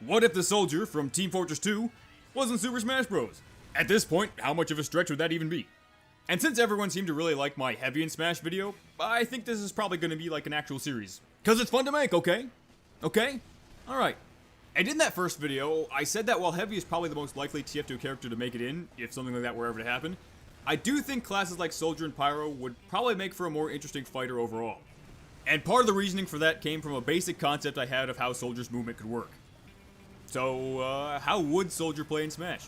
What if the soldier from Team Fortress 2 was in Super Smash Bros? At this point, how much of a stretch would that even be? And since everyone seemed to really like my Heavy in Smash video, I think this is probably going to be like an actual series. Cause it's fun to make, okay? Okay? Alright. And in that first video, I said that while Heavy is probably the most likely TF2 character to make it in, if something like that were ever to happen, I do think classes like Soldier and Pyro would probably make for a more interesting fighter overall. And part of the reasoning for that came from a basic concept I had of how Soldier's movement could work. So, how would Soldier play in Smash?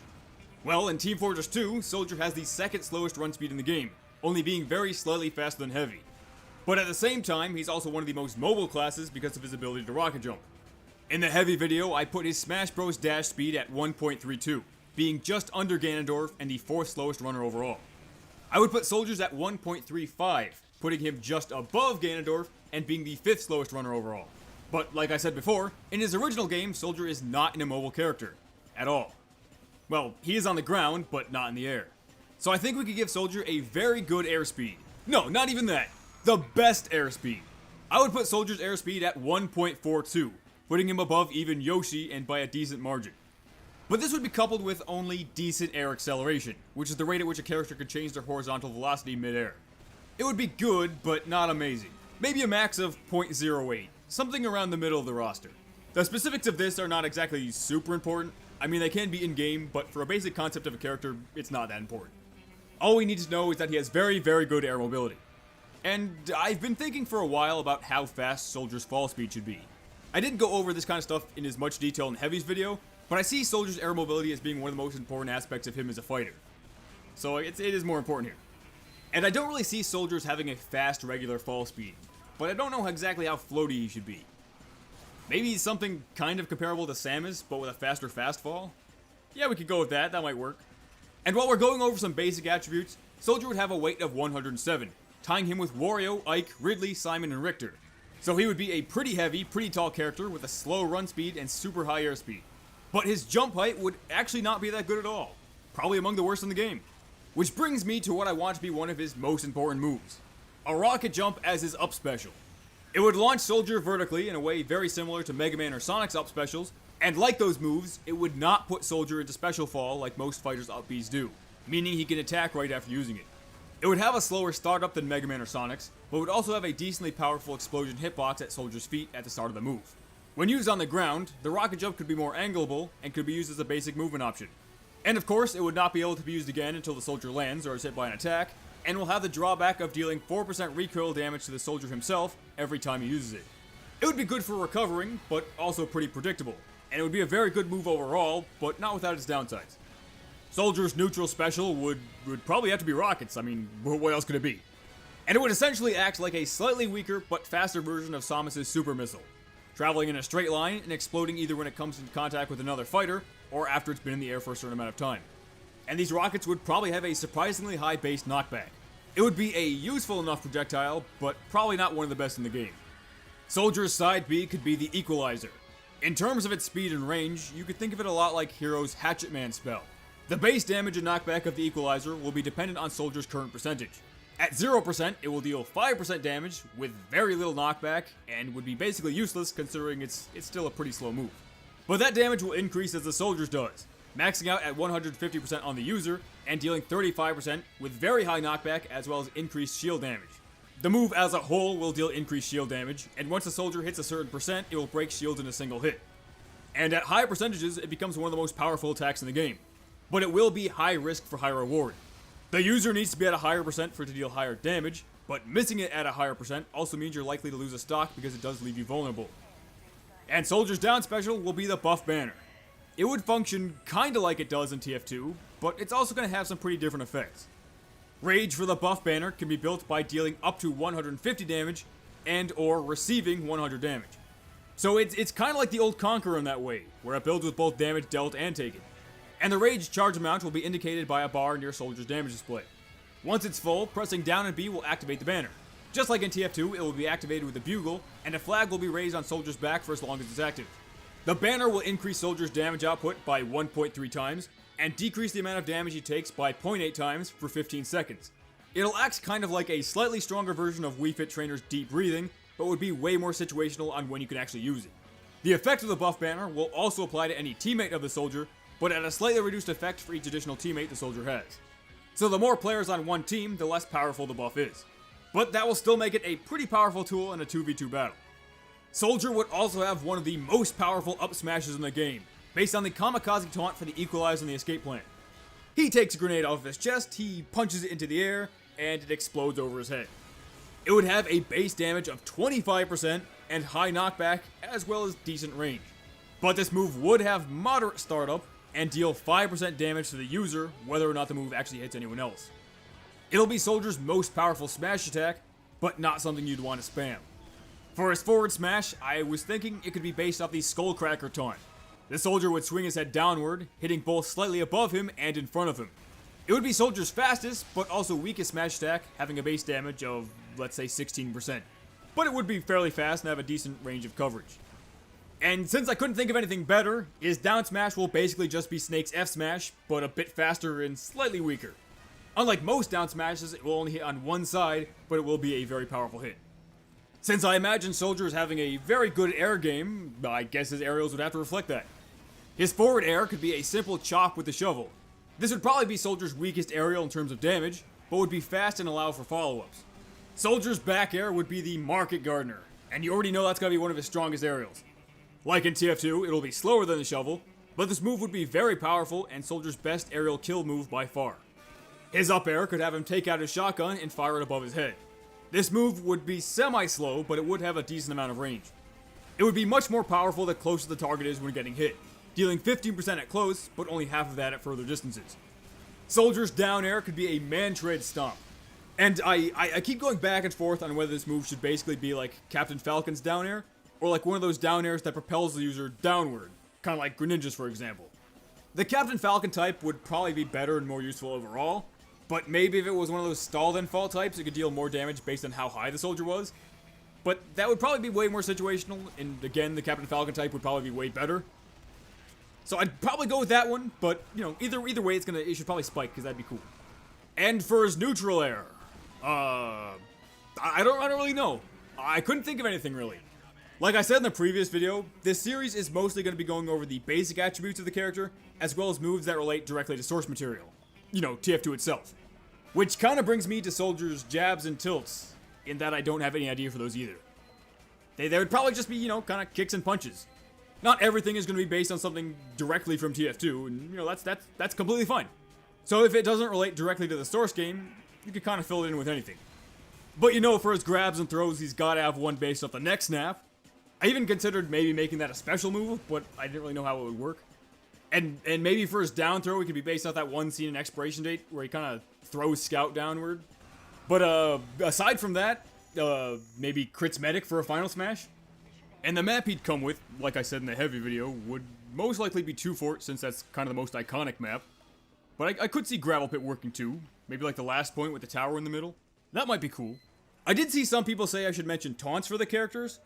Well, in Team Fortress 2, Soldier has the second slowest run speed in the game, only being very slightly faster than Heavy. But at the same time, he's also one of the most mobile classes because of his ability to rocket jump. In the Heavy video, I put his Smash Bros dash speed at 1.32, being just under Ganondorf and the 4th slowest runner overall. I would put Soldier's at 1.35, putting him just above Ganondorf and being the 5th slowest runner overall. But like I said before, in his original game, Soldier is not an immobile character. At all. Well, he is on the ground, but not in the air. So I think we could give Soldier a very good airspeed. No, not even that. The best airspeed. I would put Soldier's airspeed at 1.42, putting him above even Yoshi and by a decent margin. But this would be coupled with only decent air acceleration, which is the rate at which a character could change their horizontal velocity mid-air. It would be good, but not amazing. Maybe a max of 0.08, something around the middle of the roster. The specifics of this are not exactly super important. I mean, they can be in-game, but for a basic concept of a character, it's not that important. All we need to know is that he has very, very good air mobility. And I've been thinking for a while about how fast Soldier's fall speed should be. I didn't go over this kind of stuff in as much detail in Heavy's video, but I see Soldier's air mobility as being one of the most important aspects of him as a fighter. So it is more important here. And I don't really see Soldiers having a fast regular fall speed, but I don't know exactly how floaty he should be. Maybe something kind of comparable to Samus, but with a faster fast fall? Yeah, we could go with that, that might work. And while we're going over some basic attributes, Soldier would have a weight of 107, tying him with Wario, Ike, Ridley, Simon, and Richter. So he would be a pretty heavy, pretty tall character with a slow run speed and super high airspeed. But his jump height would actually not be that good at all. Probably among the worst in the game. Which brings me to what I want to be one of his most important moves. A rocket jump as his up special. It would launch Soldier vertically in a way very similar to Mega Man or Sonic's up specials, and like those moves, it would not put Soldier into special fall like most fighters' up Bs do, meaning he can attack right after using it. It would have a slower startup than Mega Man or Sonic's, but would also have a decently powerful explosion hitbox at Soldier's feet at the start of the move. When used on the ground, the rocket jump could be more angleable and could be used as a basic movement option. And of course, it would not be able to be used again until the Soldier lands or is hit by an attack, and will have the drawback of dealing 4% recoil damage to the Soldier himself every time he uses it. It would be good for recovering, but also pretty predictable, and it would be a very good move overall, but not without its downsides. Soldier's neutral special would probably have to be rockets. I mean, what else could it be? And it would essentially act like a slightly weaker but faster version of Samus's super missile, traveling in a straight line and exploding either when it comes into contact with another fighter or after it's been in the air for a certain amount of time. And these rockets would probably have a surprisingly high base knockback. It would be a useful enough projectile, but probably not one of the best in the game. Soldier's side B could be the Equalizer. In terms of its speed and range, you could think of it a lot like Hero's Hatchet Man spell. The base damage and knockback of the Equalizer will be dependent on Soldier's current percentage. At 0%, it will deal 5% damage with very little knockback, and would be basically useless considering it's still a pretty slow move. But that damage will increase as the Soldier's does, maxing out at 150% on the user, and dealing 35% with very high knockback as well as increased shield damage. The move as a whole will deal increased shield damage, and once the Soldier hits a certain percent, it will break shields in a single hit. And at high percentages, it becomes one of the most powerful attacks in the game. But it will be high risk for high reward. The user needs to be at a higher percent for it to deal higher damage, but missing it at a higher percent also means you're likely to lose a stock because it does leave you vulnerable. And Soldier's down special will be the Buff Banner. It would function kinda like it does in TF2, but it's also going to have some pretty different effects. Rage for the Buff Banner can be built by dealing up to 150 damage and or receiving 100 damage. So it's kind of like the old Conqueror in that way, where it builds with both damage dealt and taken. And the Rage charge amount will be indicated by a bar near Soldier's damage display. Once it's full, pressing down and B will activate the banner. Just like in TF2, it will be activated with a bugle, and a flag will be raised on Soldier's back for as long as it's active. The banner will increase Soldier's damage output by 1.3 times, and decrease the amount of damage he takes by 0.8 times for 15 seconds. It'll act kind of like a slightly stronger version of Wii Fit Trainer's Deep Breathing, but would be way more situational on when you can actually use it. The effect of the buff banner will also apply to any teammate of the soldier, but at a slightly reduced effect for each additional teammate the soldier has. So the more players on one team, the less powerful the buff is. But that will still make it a pretty powerful tool in a 2v2 battle. Soldier would also have one of the most powerful up smashes in the game, based on the kamikaze taunt for the equalize and the escape plan. He takes a grenade off of his chest, he punches it into the air, and it explodes over his head. It would have a base damage of 25% and high knockback, as well as decent range. But this move would have moderate startup and deal 5% damage to the user, whether or not the move actually hits anyone else. It'll be Soldier's most powerful smash attack, but not something you'd want to spam. For his forward smash, I was thinking it could be based off the Skullcracker taunt. The Soldier would swing his head downward, hitting both slightly above him and in front of him. It would be Soldier's fastest, but also weakest smash attack, having a base damage of, let's say, 16%. But it would be fairly fast and have a decent range of coverage. And since I couldn't think of anything better, his down smash will basically just be Snake's F smash, but a bit faster and slightly weaker. Unlike most down smashes, it will only hit on one side, but it will be a very powerful hit. Since I imagine Soldier is having a very good air game, I guess his aerials would have to reflect that. His forward air could be a simple chop with the shovel. This would probably be Soldier's weakest aerial in terms of damage, but would be fast and allow for follow-ups. Soldier's back air would be the Market Gardener, and you already know that's gotta be one of his strongest aerials. Like in TF2, it'll be slower than the shovel, but this move would be very powerful and Soldier's best aerial kill move by far. His up air could have him take out his shotgun and fire it above his head. This move would be semi-slow, but it would have a decent amount of range. It would be much more powerful the closer the target is when getting hit, dealing 15% at close, but only half of that at further distances. Soldier's down air could be a man-tread stomp. And I keep going back and forth on whether this move should basically be like Captain Falcon's down air, or like one of those down airs that propels the user downward, kind of like Greninja's for example. The Captain Falcon type would probably be better and more useful overall, but maybe if it was one of those stall then fall types, it could deal more damage based on how high the soldier was. But that would probably be way more situational, and again, the Captain Falcon type would probably be way better. So I'd probably go with that one, but you know, either way, it should probably spike because that'd be cool. And for his neutral air, I don't really know. I couldn't think of anything really. Like I said in the previous video, this series is mostly going to be going over the basic attributes of the character, as well as moves that relate directly to source material. You know, TF2 itself. Which kind of brings me to Soldier's jabs and tilts, in that I don't have any idea for those either. They would probably just be, you know, kind of kicks and punches. Not everything is going to be based on something directly from TF2, and you know, that's completely fine. So if it doesn't relate directly to the source game, you can kind of fill it in with anything. But you know, for his grabs and throws, he's got to have one based off the neck snap. I even considered maybe making that a special move, but I didn't really know how it would work. And maybe for his down throw, it could be based off that one scene in Expiration Date, where he kind of throws Scout downward. But aside from that, maybe crits Medic for a final smash. And the map he'd come with, like I said in the heavy video, would most likely be 2 Fort, since that's kind of the most iconic map. But I could see Gravel Pit working too. Maybe like the last point with the tower in the middle. That might be cool. I did see some people say I should mention taunts for the characters,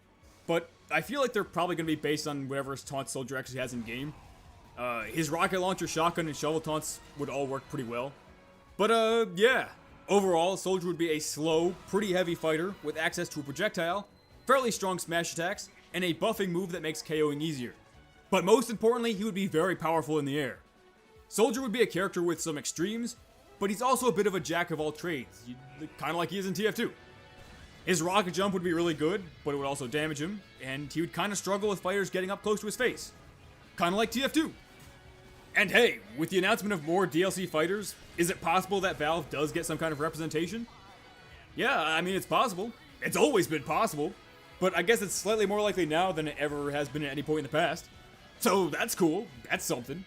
but I feel like they're probably going to be based on whatever his taunt Soldier actually has in game. His rocket launcher, shotgun, and shovel taunts would all work pretty well. But yeah. Overall, Soldier would be a slow, pretty heavy fighter with access to a projectile, fairly strong smash attacks, and a buffing move that makes KOing easier. But most importantly, he would be very powerful in the air. Soldier would be a character with some extremes, but he's also a bit of a jack of all trades, kind of like he is in TF2. His rocket jump would be really good, but it would also damage him, and he would kind of struggle with fighters getting up close to his face. Kind of like TF2. And hey, with the announcement of more DLC fighters, is it possible that Valve does get some kind of representation? Yeah, I mean, it's possible. It's always been possible. But I guess it's slightly more likely now than it ever has been at any point in the past. So that's cool. That's something.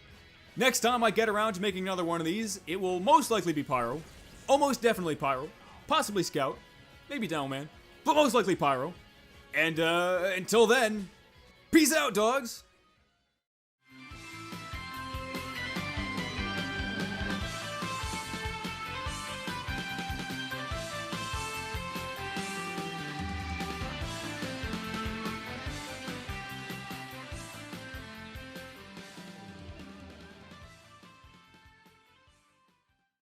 Next time I get around to making another one of these, it will most likely be Pyro. Almost definitely Pyro. Possibly Scout. Maybe Downman. But most likely Pyro. And until then, peace out, dogs!